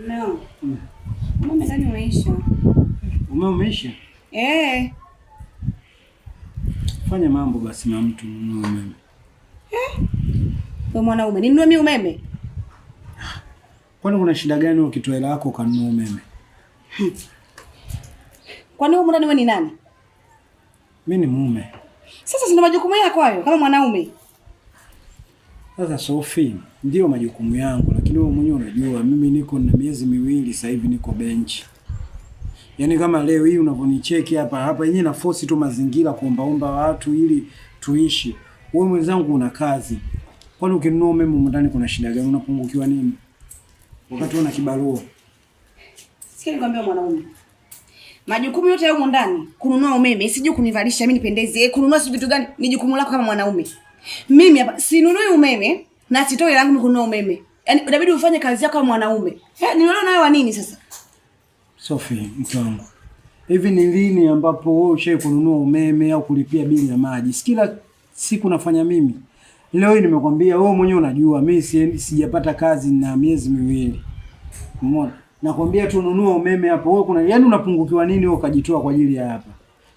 No. Umeme ndani umeisha. Umeme umeisha? Fanya mambo basi na mtu ununue umeme. Wewe mwanaume, ninunue mimi umeme? Kwani kuna shida gani ukitoa hela yako ukanunua umeme? Kwani wewe ndani wewe ni nani? Mimi ni mume. Sasa sina majukumu yako hayo kama mwanaume. Sasa Sophie, ndio majukumu yangu, lakini wewe mwenyewe unajua mimi niko na miezi miwili sasa hivi niko bench. Yaani kama leo hii unavonicheki hapa yenyewe na force tu mazingira kuombaomba watu ili tuishi. Wewe mwenzangu una kazi. Kwani ukinunua umeme ndani kuna shida gani? Unapungukiwa nini? Wakati una kibarua. Sikia nikwambia mwanaume. Majukumu yote yao ndani, kununua umeme, sijui kunivalisha mimi nipendeze, kununua si vitu gani, ni jukumu lako kama mwanaume. Mimi hapa sinunui umeme na sitoi langu mimi kununua umeme. Yaani inabidi ufanye kazi yako kama mwanaume. Niona nayo wa nini sasa? Sophie, mke wangu. Hivi ni lini ambapo wewe ushaye kununua umeme au kulipia bili ya maji? Si kila siku nafanya mimi. Leo hii nimekwambia wewe mwenyewe unajua mimi sijapata kazi na miezi miwili. Umeona? Nakwambia tu nunua umeme hapo. Wewe kuna yaani unapungukiwa nini wewe ukajitoa kwa ajili ya hapa?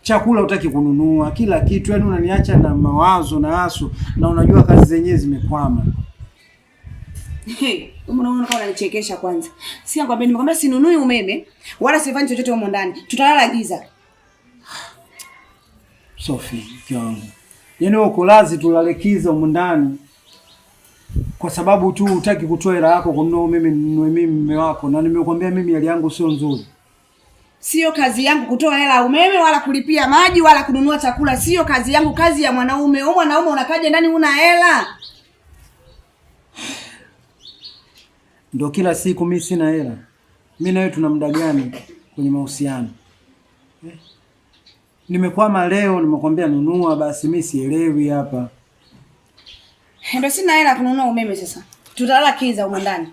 Chakula hutaki kununua, kila kitu yaani unaniacha na mawazo na aso na unajua kazi zenyewe zimekwama. Unaona kama unanichekesha kwanza. Si nakwambia nimekwambia sinunui umeme wala sifanyi chochote huko ndani. Tutalala giza. Sophie, mke wangu. Yaani uko lazi tulale kiza huko ndani. Kwa sababu tu hutaki kutoa hela yako kununua umeme ninunue mimi mume wako na nimekwambia mimi hali yangu sio nzuri. Sio kazi yangu kutoa hela umeme wala kulipia maji wala kununua chakula. Sio kazi yangu, kazi ya mwanaume. Wewe mwanaume unakaje ndani una hela? Ndio kila siku mimi sina hela. Mimi na wewe tuna muda gani kwenye mahusiano? Nimekwama leo nimekwambia nunua basi mimi sielewi hapa. Ndio sina hela kununua umeme sasa. Tutalala kiza huko ndani.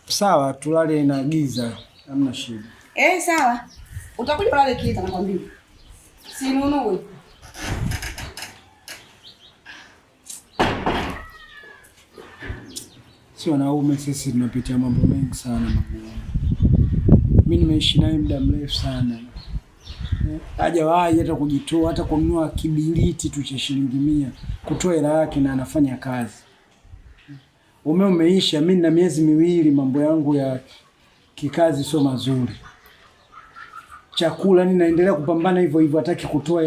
Sawa, tulale na giza. Hamna shida. Sawa. Utakuja kulala kiza nakwambia. Sinunui. Si wanaume sisi tunapitia mambo mengi sana magumu. Mimi nimeishi naye muda mrefu sana. Hajawahi hata kujitoa hata kununua kibiliti tu cha shilingi 100 kutoa hela yake na anafanya kazi. Umeme umeisha, mimi na miezi miwili mambo yangu ya kikazi sio mazuri. Chakula ninaendelea kupambana hivyo hivyo hataki kutoa hela.